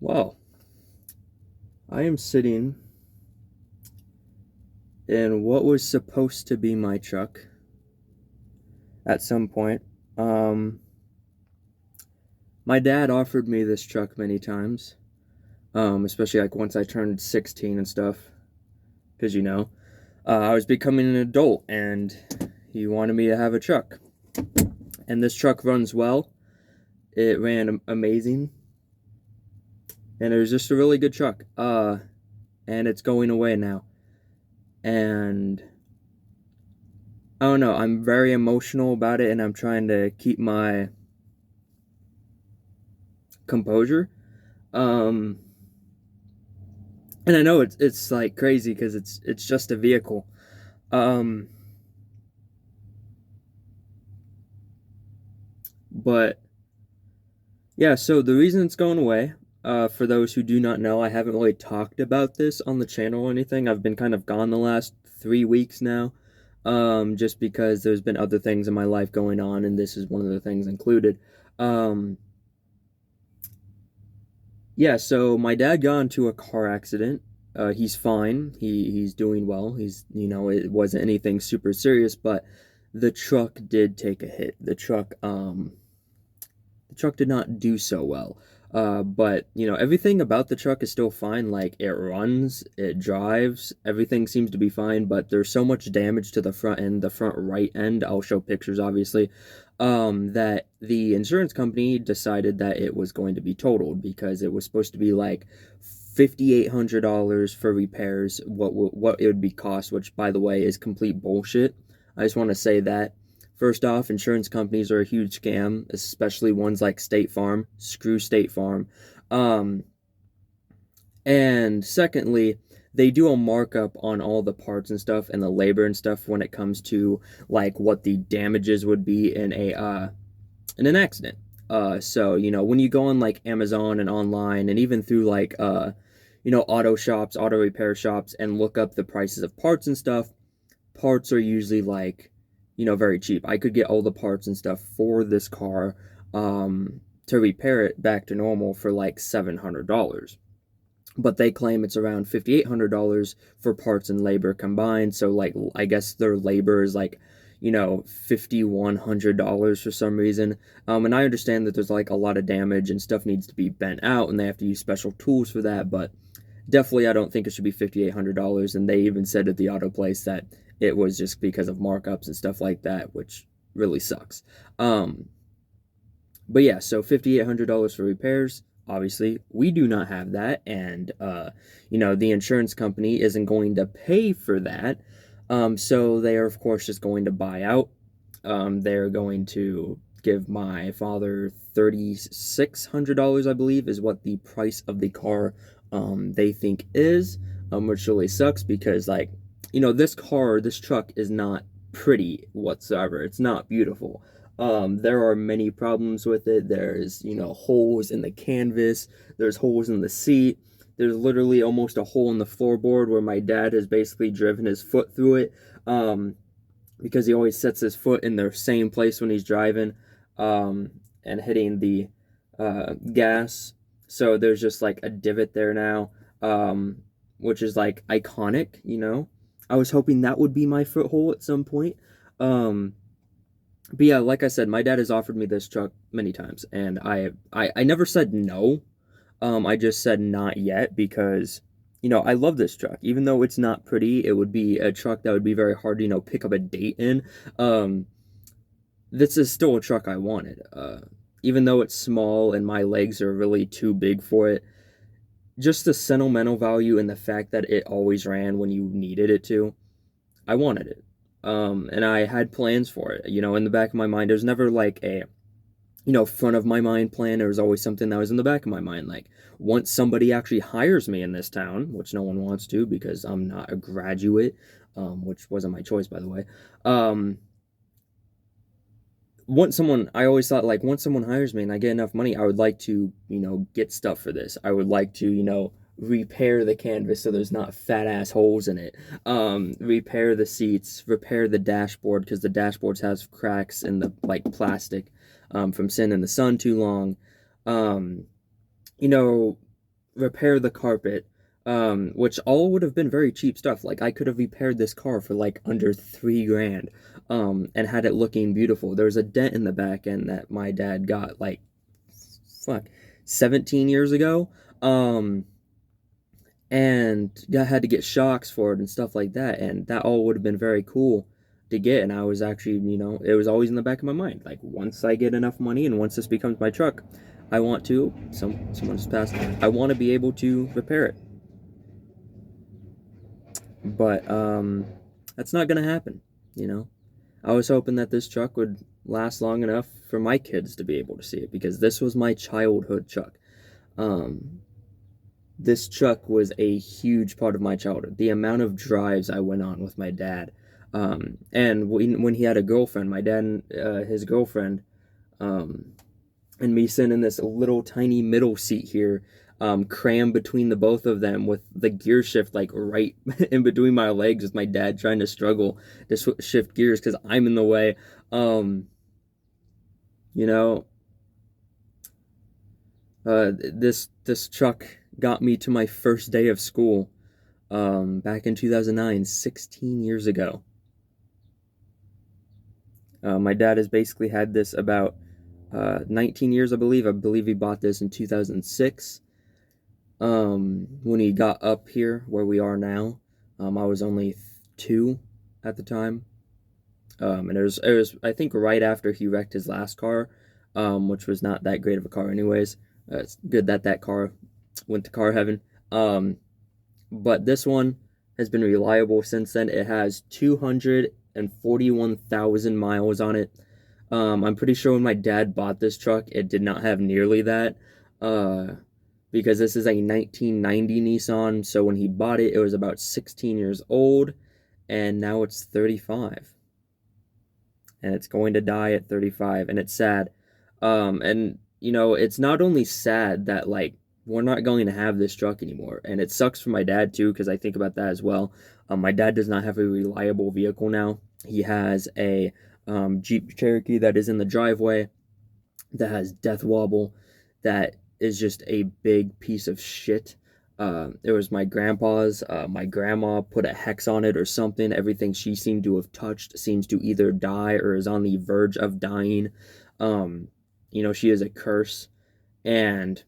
Well, I am sitting in what was supposed to be my truck at some point. Um, my dad offered me this truck many times, especially like once I turned 16 and stuff, because I was becoming an adult and he wanted me to have a truck. And this truck runs well. It ran amazing, and it was just a really good truck. And it's going away now. And I don't know, I'm very emotional about it and I'm trying to keep my composure. Um, and I know it's like crazy because it's just a vehicle. Um, but yeah, so the reason it's going away, for those who do not know, I haven't really talked about this on the channel or anything. I've been kind of gone the last 3 weeks now, just because there's been other things in my life going on, and this is one of the things included. Um, Yeah, so my dad got into a car accident. He's fine. He's doing well. It wasn't anything super serious, but the truck did take a hit. The truck did not do so well. But everything about the truck is still fine. Like it runs, it drives, everything seems to be fine, but there's so much damage to the front end, the front right end. I'll show pictures obviously. That the insurance company decided that it was going to be totaled because it was supposed to be like $5,800 for repairs, what it would be cost, which by the way is complete bullshit. I just want to say that. First off, insurance companies are a huge scam, especially ones like State Farm. Screw State Farm. Um, and secondly, they do a markup on all the parts and stuff and the labor and stuff when it comes to like what the damages would be in an accident. So when you go on like Amazon and online and even through like auto shops, auto repair shops, and look up the prices of parts and stuff, parts are usually like very cheap. I could get all the parts and stuff for this car to repair it back to normal for like $700, but they claim it's around $5,800 for parts and labor combined. So like I guess their labor is like $5,100 for some reason. And I understand that there's like a lot of damage and stuff needs to be bent out and they have to use special tools for that, but definitely I don't think it should be $5,800. And they even said at the auto place that it was just because of markups and stuff like that, which really sucks. um but yeah, so $5,800 for repairs. Obviously, we do not have that, and the insurance company isn't going to pay for that. So they are, of course, just going to buy out. They're going to give my father $3,600, I believe, is what the price of the car they think is, which really sucks because, like, this truck is not pretty whatsoever. It's not beautiful. There are many problems with it. There's, holes in the canvas, there's holes in the seat, there's literally almost a hole in the floorboard where my dad has basically driven his foot through it, because he always sets his foot in the same place when he's driving, and hitting the gas. So there's just like a divot there now, which is like iconic. I was hoping that would be my foot hole at some point. Um, but yeah, like I said, my dad has offered me this truck many times, and I never said no. I just said not yet because I love this truck. Even though it's not pretty, it would be a truck that would be very hard to pick up a date in. Um, this is still a truck I wanted. Even though it's small and my legs are really too big for it, just the sentimental value and the fact that it always ran when you needed it to, I wanted it. And I had plans for it. In the back of my mind, there's never like a front of my mind plan. There was always something that was in the back of my mind. Like, once somebody actually hires me in this town, which no one wants to because I'm not a graduate, which wasn't my choice, by the way. Um, I always thought, like, once someone hires me and I get enough money, I would like to, get stuff for this. I would like to, repair the canvas so there's not fat ass holes in it. Repair the seats, repair the dashboard because the dashboards has cracks in the like plastic, from sitting in the sun too long. Um, you know, repair the carpet, which all would have been very cheap stuff. Like I could have repaired this car for like under 3 grand, and had it looking beautiful. There was a dent in the back end that my dad got like, fuck, 17 years ago. And had to get shocks for it and stuff like that, and that all would have been very cool to get. And I was actually, it was always in the back of my mind, like once I get enough money and once this becomes my truck, I want to, someone just passed, I want to be able to repair it. But that's not gonna happen. you know I was hoping that this truck would last long enough for my kids to be able to see it, because this was my childhood truck. um this truck was a huge part of my childhood. The amount of drives I went on with my dad, and when he had a girlfriend, my dad and his girlfriend, um, and me sitting in this little tiny middle seat here, crammed between the both of them with the gear shift like right in between my legs, with my dad trying to struggle to shift gears because I'm in the way. Um, you know, this truck got me to my first day of school, back in 2009, 16 years ago. My dad has basically had this about 19 years, I believe. I believe he bought this in 2006. When he got up here where we are now, I was only 2 at the time. And it was I think right after he wrecked his last car, which was not that great of a car anyways. It's good that that car went to car heaven. But this one has been reliable since then. It has 241,000 miles on it. I'm pretty sure when my dad bought this truck, it did not have nearly that. Because this is a 1990 Nissan, so when he bought it, it was about 16 years old, and now it's 35. And it's going to die at 35, and it's sad. And it's not only sad that like we're not going to have this truck anymore, and it sucks for my dad too, because I think about that as well. My dad does not have a reliable vehicle now. He has a Jeep Cherokee that is in the driveway that has death wobble, that is just a big piece of shit. It was my grandpa's. My grandma put a hex on it or something. Everything she seemed to have touched seems to either die or is on the verge of dying. She is a curse, and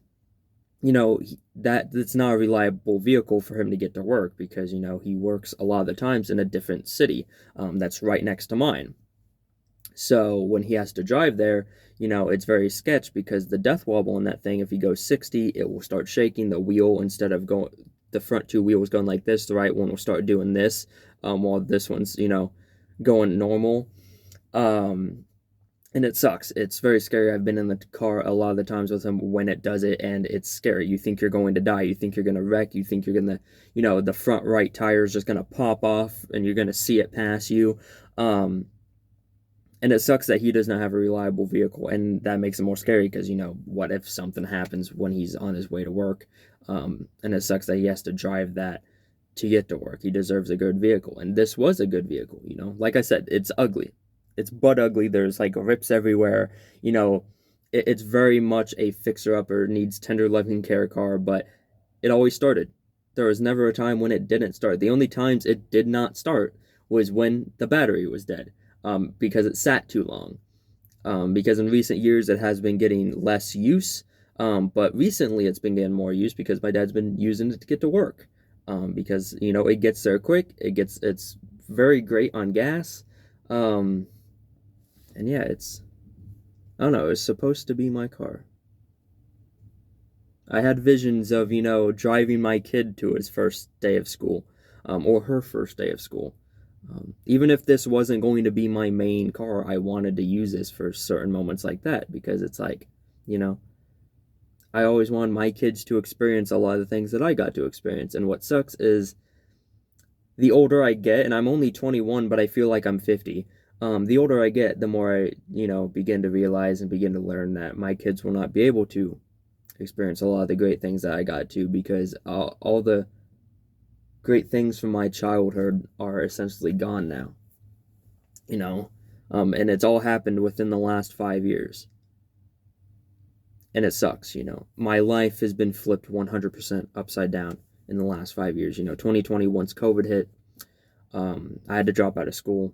that's not a reliable vehicle for him to get to work, because he works a lot of the times in a different city, that's right next to mine. So when he has to drive there, it's very sketch, because the death wobble in that thing, if he goes 60, it will start shaking the wheel. Instead of going, the front two wheels going like this, the right one will start doing this, while this one's, going normal. And it sucks. It's very scary. I've been in the car a lot of the times with him when it does it, and it's scary. You think you're going to die. You think you're going to wreck. You think you're going to, the front right tire is just going to pop off, and you're going to see it pass you. And it sucks that he does not have a reliable vehicle, and that makes it more scary, because, what if something happens when he's on his way to work? And it sucks that he has to drive that to get to work. He deserves a good vehicle, and this was a good vehicle. Like I said, it's ugly. It's butt ugly. There's like rips everywhere. It's very much a fixer-upper, needs tender loving care car, but it always started. There was never a time when it didn't start. The only times it did not start was when the battery was dead. Because it sat too long. Because in recent years it has been getting less use, but recently it's been getting more use because my dad's been using it to get to work. Because it gets there quick. It's very great on gas. And yeah, I don't know. It's supposed to be my car. I had visions of driving my kid to his first day of school, or her first day of school. Even if this wasn't going to be my main car, I wanted to use this for certain moments like that, because it's like, I always want my kids to experience a lot of the things that I got to experience. And what sucks is the older I get, and I'm only 21, but I feel like I'm 50. The older I get, the more I, begin to realize and begin to learn that my kids will not be able to experience a lot of the great things that I got to, because all the great things from my childhood are essentially gone now. And it's all happened within the last 5 years. And it sucks, you know. My life has been flipped 100% upside down in the last 5 years. You know, 2020, once COVID hit, I had to drop out of school.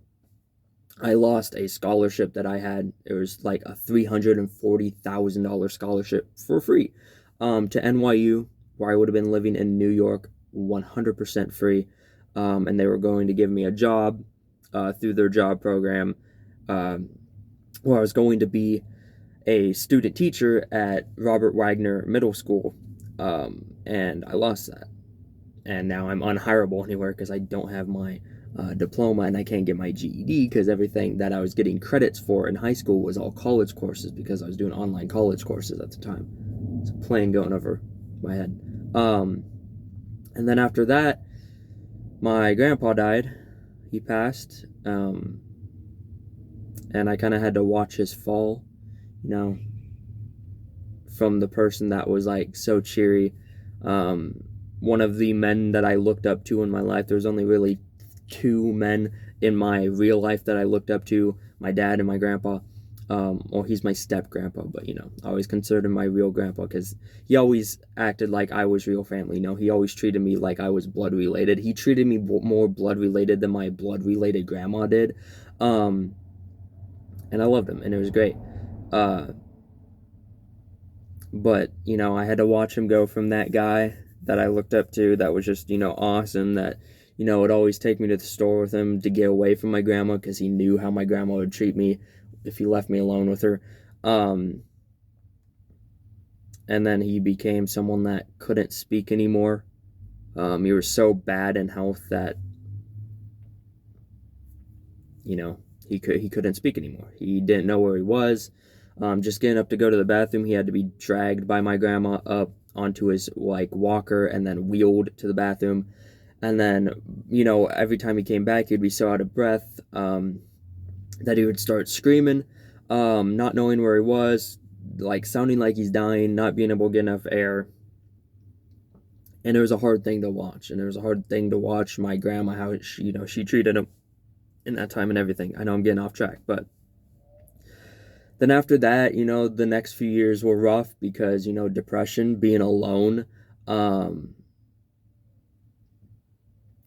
I lost a scholarship that I had. It was like a $340,000 scholarship for free, to NYU, where I would have been living in New York 100% free. And they were going to give me a job through their job program, where I was going to be a student teacher at Robert Wagner Middle School. And I lost that. And now I'm unhireable anywhere because I don't have my diploma and I can't get my GED because everything that I was getting credits for in high school was all college courses because I was doing online college courses at the time. It's a plane going over my head. And then after that, my grandpa died. He passed. And I kind of had to watch his fall, you know, from the person that was like so cheery. One of the men that I looked up to in my life, there was only really two men in my real life that I looked up to, my dad and my grandpa. Well, he's my step grandpa, but you know, I always considered him my real grandpa because he always acted like I was real family. You know, he always treated me like I was blood related. He treated me more blood related than my blood related grandma did. And I loved him and it was great. But, you know, I had to watch him go from that guy that I looked up to that was just, you know, awesome, that, you know, would always take me to the store with him to get away from my grandma because he knew how my grandma would treat me if he left me alone with her. And then he became someone that couldn't speak anymore. He was so bad in health that, you know, he couldn't speak anymore. He didn't know where he was. Just getting up to go to the bathroom, he had to be dragged by my grandma up onto his like walker and then wheeled to the bathroom. And then, you know, every time he came back, he'd be so out of breath that he would start screaming, not knowing where he was, like sounding like he's dying, not being able to get enough air. And it was a hard thing to watch. And it was a hard thing to watch my grandma, how she, you know, she treated him in that time and everything. I know I'm getting off track, but then after that, you know, the next few years were rough because, you know, depression, being alone,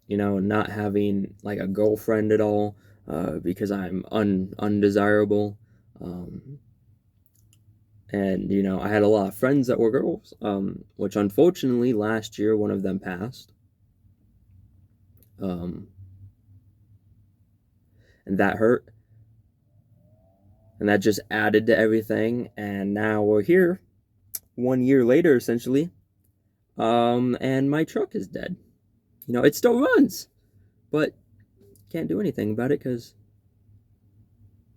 you know, not having like a girlfriend at all, because I'm undesirable. And, you know, I had a lot of friends that were girls, which unfortunately last year one of them passed. And that hurt. And that just added to everything. And now we're here 1 year later, essentially. And my truck is dead. You know, it still runs, but can't do anything about it because,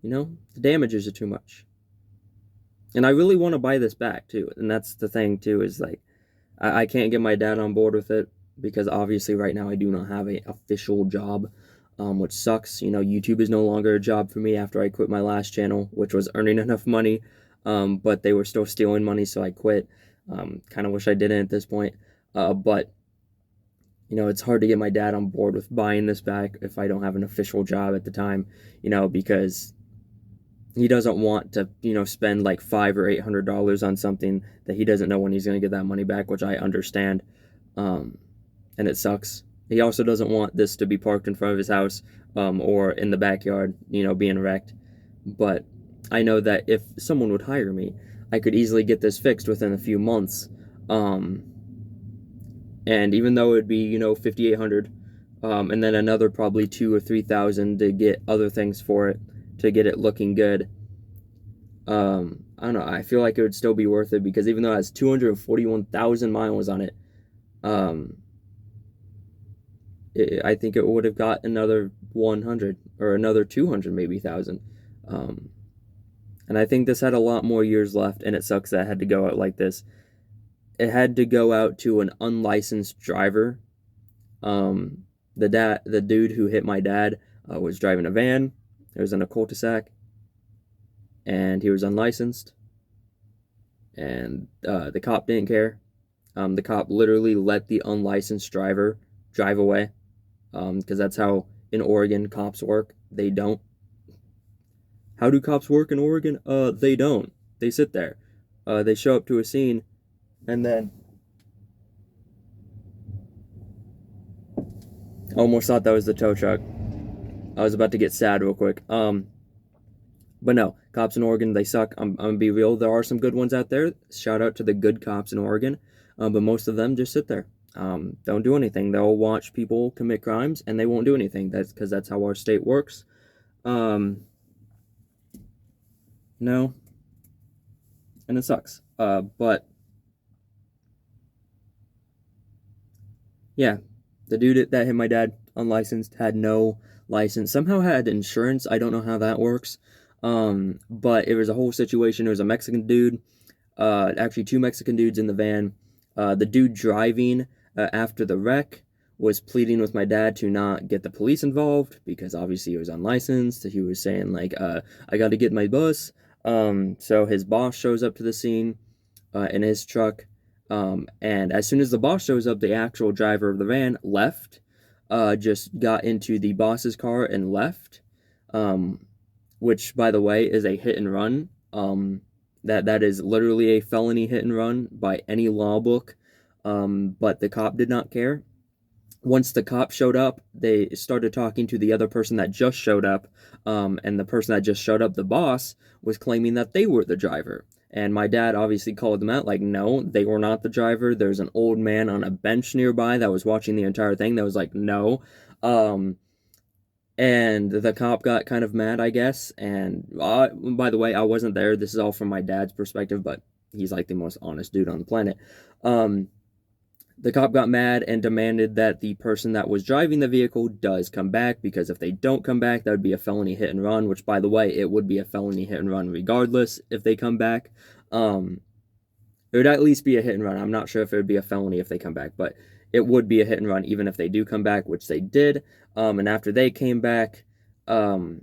you know, the damages are too much. And I really want to buy this back too. And that's the thing too, is like, I can't get my dad on board with it because obviously right now I do not have a official job, which sucks. You know, YouTube is no longer a job for me after I quit my last channel, which was earning enough money, but they were still stealing money, so I quit. Kind of wish I didn't at this point, but you know, it's hard to get my dad on board with buying this back if I don't have an official job at the time, you know, because he doesn't want to, you know, spend like $500 or $800 on something that he doesn't know when he's going to get that money back, which I understand. And it sucks. He also doesn't want this to be parked in front of his house, or in the backyard, you know, being wrecked. But I know that if someone would hire me, I could easily get this fixed within a few months. And even though it'd be, you know, 5,800, and then another probably 2 or 3,000 to get other things for it to get it looking good. I don't know. I feel like it would still be worth it because even though it has 241,000 miles on it, I think it would have got another 100 or another 200, maybe thousand. And I think this had a lot more years left, and it sucks that it had to go out like this. It had to go out to an unlicensed driver. The dude who hit my dad was driving a van. It was in a cul-de-sac, and he was unlicensed. And the cop didn't care. The cop literally let the unlicensed driver drive away, because that's how in Oregon cops work. They don't. How do cops work in Oregon? They don't. They sit there. They show up to a scene, and then almost thought that was the tow truck. I was about to get sad real quick. But no, cops in Oregon, they suck. I'm gonna be real. There are some good ones out there. Shout out to the good cops in Oregon. But most of them just sit there. Don't do anything. They'll watch people commit crimes and they won't do anything. That's because that's how our state works. No, and it sucks. But yeah, the dude that hit my dad, unlicensed, had no license. Somehow had insurance. I don't know how that works. But it was a whole situation. It was a Mexican dude, actually two Mexican dudes in the van. The dude driving after the wreck was pleading with my dad to not get the police involved because obviously he was unlicensed. He was saying like, I got to get my bus. So his boss shows up to the scene in his truck. And as soon as the boss shows up, the actual driver of the van left, just got into the boss's car and left, which, by the way, is a hit and run. That is literally a felony hit and run by any law book. But the cop did not care. Once the cop showed up, they started talking to the other person that just showed up, and the person that just showed up, the boss, was claiming that they were the driver. And my dad obviously called them out, like, no, they were not the driver. There's an old man on a bench nearby that was watching the entire thing that was like, no. And the cop got kind of mad, I guess. And by the way, I wasn't there. This is all from my dad's perspective, but he's like the most honest dude on the planet. The cop got mad and demanded that the person that was driving the vehicle does come back, because if they don't come back, that would be a felony hit and run, which, by the way, it would be a felony hit and run regardless if they come back. It would at least be a hit and run. I'm not sure if it would be a felony if they come back, but it would be a hit and run even if they do come back, which they did. And after they came back, the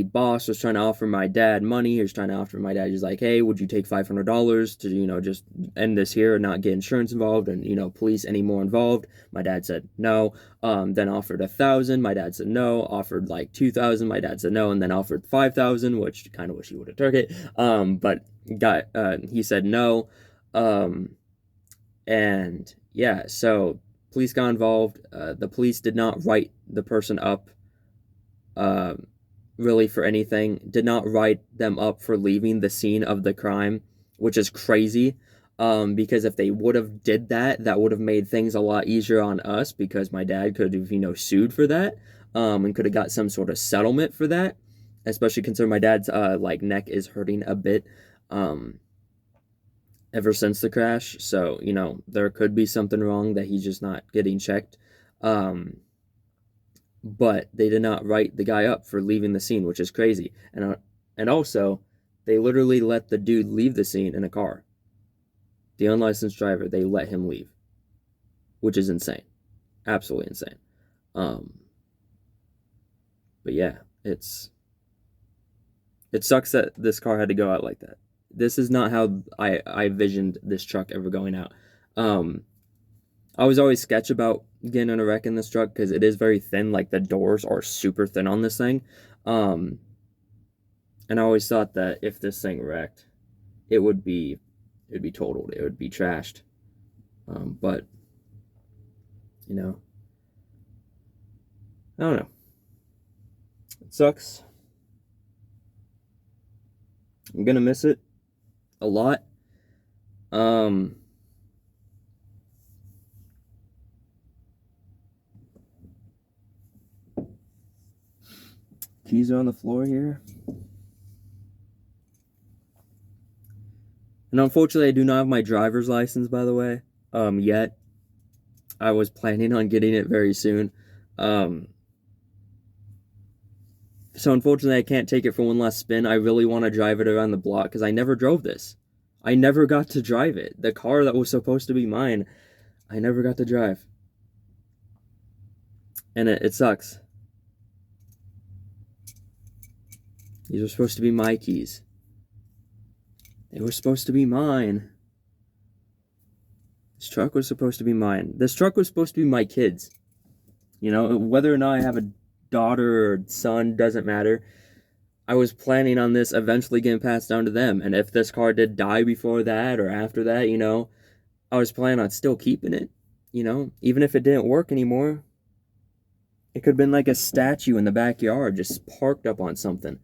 boss was trying to offer my dad money. He was trying to offer my dad, he's like, hey, would you take $500 to, just end this here and not get insurance involved and, police any more involved? My dad said no. Then offered $1,000. My dad said no. Offered like $2,000. My dad said no. And then offered $5,000, which kind of wish he would have took it. But he said no. And yeah, so police got involved. The police did not write the person up, really for anything, did not write them up for leaving the scene of the crime, which is crazy, because if they would have did that, that would have made things a lot easier on us, because my dad could have, sued for that, and could have got some sort of settlement for that, especially considering my dad's, neck is hurting a bit, ever since the crash, so, there could be something wrong that he's just not getting checked, but they did not write the guy up for leaving the scene, which is crazy. And also, they literally let the dude leave the scene in a car. The unlicensed driver, they let him leave, which is insane. Absolutely insane. But yeah, it sucks that this car had to go out like that. This is not how I visioned this truck ever going out. I was always sketch about getting in a wreck in this truck because it is very thin. Like, the doors are super thin on this thing. And I always thought that if this thing wrecked, it would be totaled. It would be trashed. But, I don't know. It sucks. I'm gonna miss it a lot. Keys are on the floor here. And unfortunately, I do not have my driver's license, by the way, yet. I was planning on getting it very soon. So unfortunately, I can't take it for one last spin. I really want to drive it around the block because I never drove this. I never got to drive it. The car that was supposed to be mine, I never got to drive. And it sucks. These were supposed to be my keys. They were supposed to be mine. This truck was supposed to be mine. This truck was supposed to be my kids. Whether or not I have a daughter or son, doesn't matter. I was planning on this eventually getting passed down to them. And if this car did die before that or after that, I was planning on still keeping it, even if it didn't work anymore. It could have been like a statue in the backyard just parked up on something,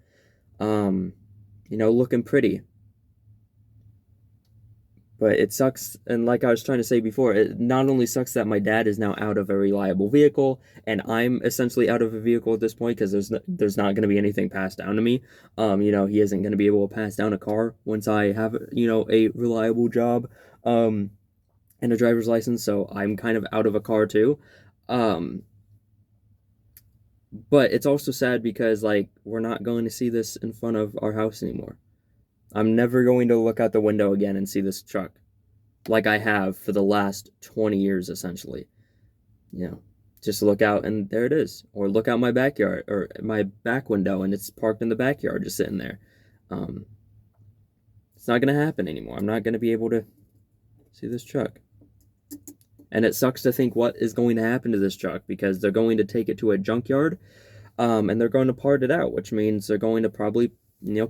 looking pretty. But it sucks, and like I was trying to say before, it not only sucks that my dad is now out of a reliable vehicle, and I'm essentially out of a vehicle at this point because there's not going to be anything passed down to me. He isn't going to be able to pass down a car once I have, a reliable job, and a driver's license. So I'm kind of out of a car too. But it's also sad because like we're not going to see this in front of our house anymore. I'm never going to look out the window again and see this truck like I have for the last 20 years, essentially. Just look out and there it is. Or look out my backyard or my back window and it's parked in the backyard just sitting there. It's not going to happen anymore. I'm not going to be able to see this truck. And it sucks to think what is going to happen to this truck because they're going to take it to a junkyard and they're going to part it out, which means they're going to probably,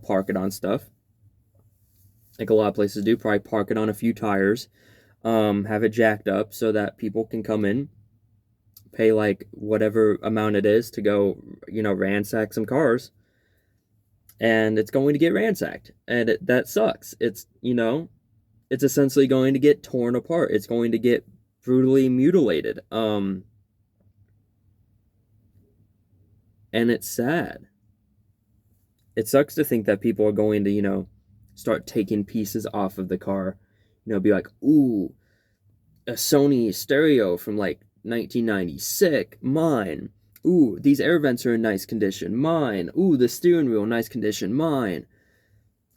park it on stuff. Like a lot of places do, probably park it on a few tires, have it jacked up so that people can come in, pay like whatever amount it is to go, ransack some cars, and it's going to get ransacked, and that sucks. It's essentially going to get torn apart. It's going to get brutally mutilated, and it's sad. It sucks to think that people are going to, start taking pieces off of the car, be like, ooh, a Sony stereo from like 1990, sick, mine. Ooh, these air vents are in nice condition, mine. Ooh, the steering wheel, nice condition, mine.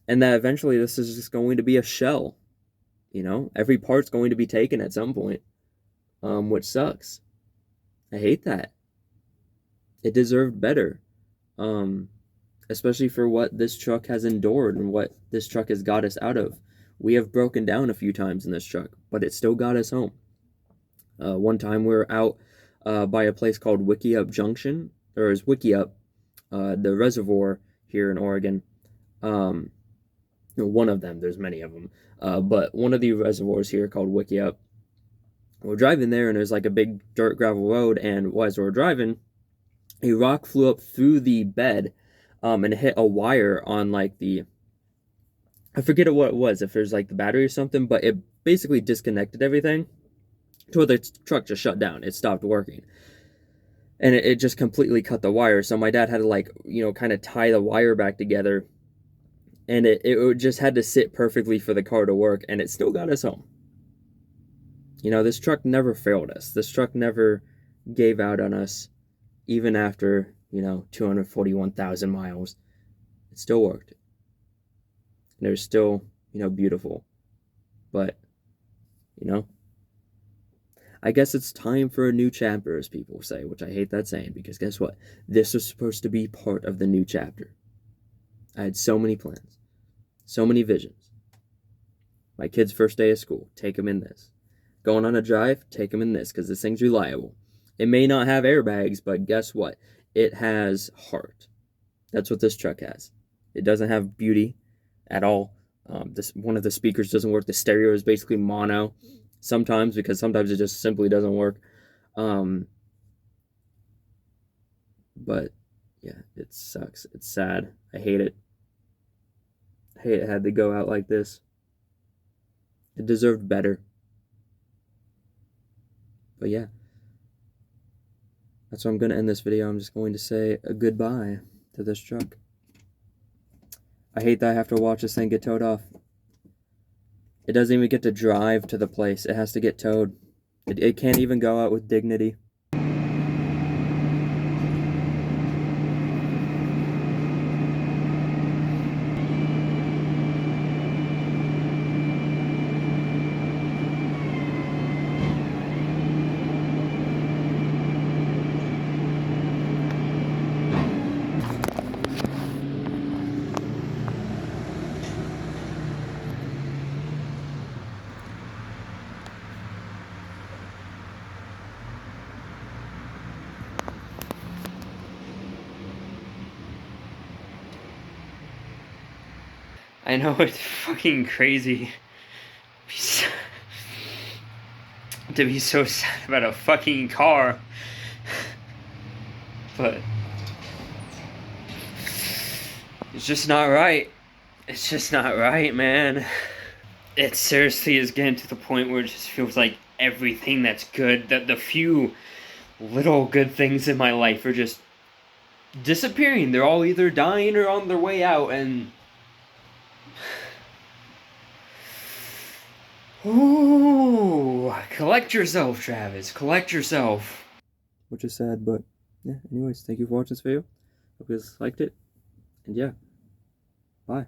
And that eventually this is just going to be a shell, every part's going to be taken at some point, which sucks. I hate that. It deserved better. Especially for what this truck has endured and what this truck has got us out of. We have broken down a few times in this truck, but it still got us home. One time we were out by a place called Wickiup Junction, or is Wickiup, the reservoir here in Oregon. One of them, there's many of them, but one of the reservoirs here called Wickiup. We're driving there and there's like a big dirt gravel road, and as we're driving, a rock flew up through the bed and hit a wire on like I forget what it was, if there's like the battery or something, but it basically disconnected everything to where the truck just shut down. It stopped working. And it just completely cut the wire. So my dad had to kind of tie the wire back together. And it just had to sit perfectly for the car to work, and it still got us home. This truck never failed us. This truck never gave out on us, even after 241,000 miles. It still worked. And it was still, beautiful. But, I guess it's time for a new chapter, as people say, which I hate that saying, because guess what? This was supposed to be part of the new chapter. I had so many plans, so many visions. My kid's first day of school, take him in this. Going on a drive, take him in this, because this thing's reliable. It may not have airbags, but guess what? It has heart. That's what this truck has. It doesn't have beauty at all. One of the speakers doesn't work. The stereo is basically mono sometimes, because sometimes it just simply doesn't work. But yeah, it sucks. It's sad. I hate it. I hate it had to go out like this. It deserved better. But yeah. That's why I'm going to end this video. I'm just going to say a goodbye to this truck. I hate that I have to watch this thing get towed off. It doesn't even get to drive to the place. It has to get towed. It can't even go out with dignity. I know it's fucking crazy to be so sad about a fucking car, but it's just not right. It's just not right, man. It seriously is getting to the point where it just feels like everything that's good, that the few little good things in my life are just disappearing. They're all either dying or on their way out, and ooh, collect yourself, Travis. Collect yourself. Which is sad, but yeah, anyways, thank you for watching this video. Hope you guys liked it. And yeah, bye.